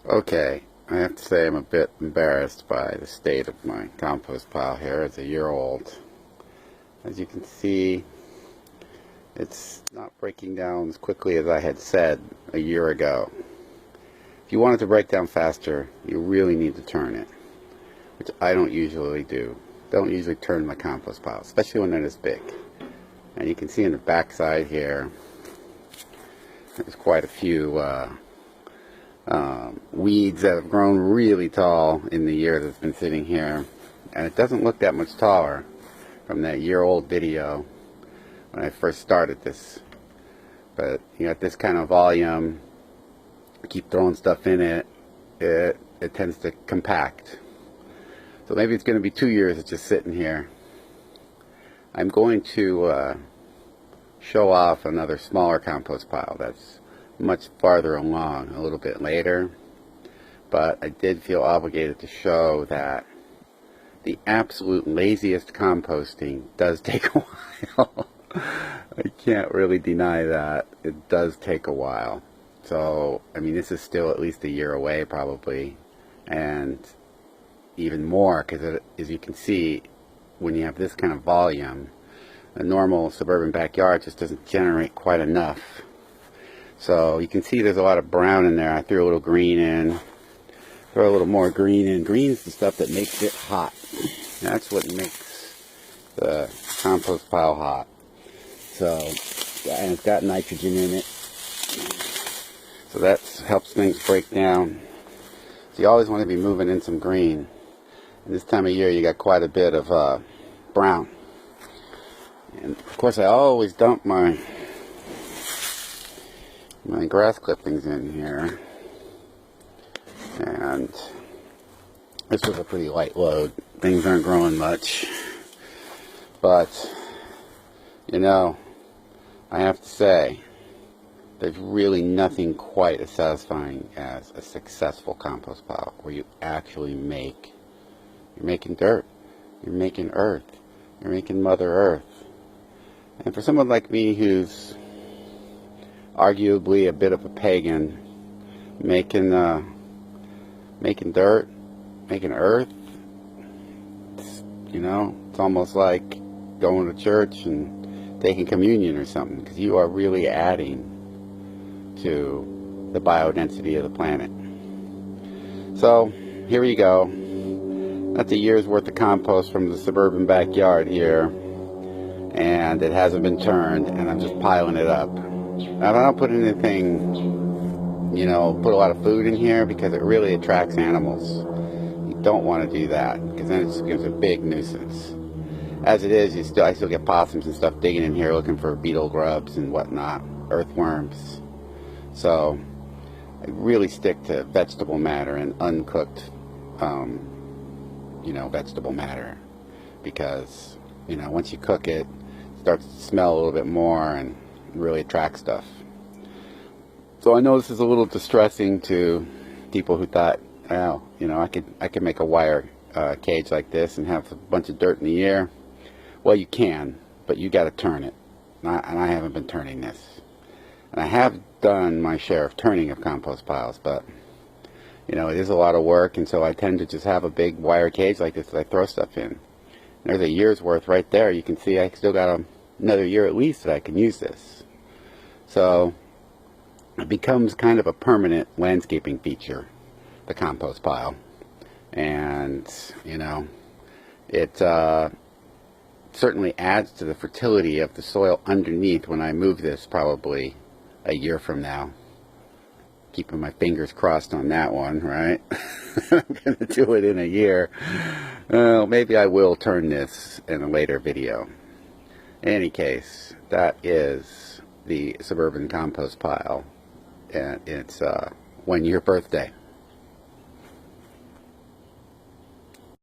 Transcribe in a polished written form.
Okay, I have to say I'm a bit embarrassed by the state of my compost pile here. It's a year old. As you can see, it's not breaking down as quickly as I had said a year ago. If you want it to break down faster, you really need to turn it, which I don't usually do. Don't usually turn my compost pile, especially when it is big. And you can see in the back side here, there's quite a few weeds that have grown really tall in the year that's been sitting here, and it doesn't look that much taller from that year-old video when I first started this. But you got this kind of volume, keep throwing stuff in it, it tends to compact. So maybe it's going to be 2 years it's just sitting here. I'm going to show off another smaller compost pile that's much farther along a little bit later, but I did feel obligated to show that the absolute laziest composting does take a while. I can't really deny that. It does take a while. So, I mean, this is still at least a year away probably, and even more, because as you can see, when you have this kind of volume, a normal suburban backyard just doesn't generate quite enough. So you can see there's a lot of brown in there. I threw a little green in, throw a little more green in. Green is the stuff that makes it hot. That's what makes the compost pile hot. So, and it's got nitrogen in it, so that helps things break down. So you always want to be moving in some green. And this time of year you got quite a bit of brown. And of course I always dump my grass clippings in here, and this was a pretty light load. Things aren't growing much, but you know, I have to say there's really nothing quite as satisfying as a successful compost pile where you actually you're making dirt, you're making earth, you're making Mother Earth. And for someone like me who's arguably a bit of a pagan, making dirt, making earth, you know, it's almost like going to church and taking communion or something, because you are really adding to the biodensity of the planet. So here you go. That's a year's worth of compost from the suburban backyard here, and it hasn't been turned, and I'm just piling it up. Now, I don't put anything, you know, put a lot of food in here because it really attracts animals. You don't want to do that, because then it just becomes a big nuisance. As it is, I still get possums and stuff digging in here looking for beetle grubs and whatnot, earthworms. So I really stick to vegetable matter and uncooked, you know, vegetable matter, because, you know, once you cook it, it starts to smell a little bit more and really attract stuff. So I know this is a little distressing to people who thought, well, you know, I could make a wire cage like this and have a bunch of dirt in the air. Well, you can, but you got to turn it, and I haven't been turning this. And I have done my share of turning of compost piles, but you know, it is a lot of work, and so I tend to just have a big wire cage like this that I throw stuff in. And there's a year's worth right there. You can see I still got another year at least that I can use this. So it becomes kind of a permanent landscaping feature, the compost pile. And, you know, it certainly adds to the fertility of the soil underneath when I move this probably a year from now. Keeping my fingers crossed on that one, right? I'm going to do it in a year. Well, maybe I will turn this in a later video. In any case, that is the suburban compost pile, and it's 1 year birthday.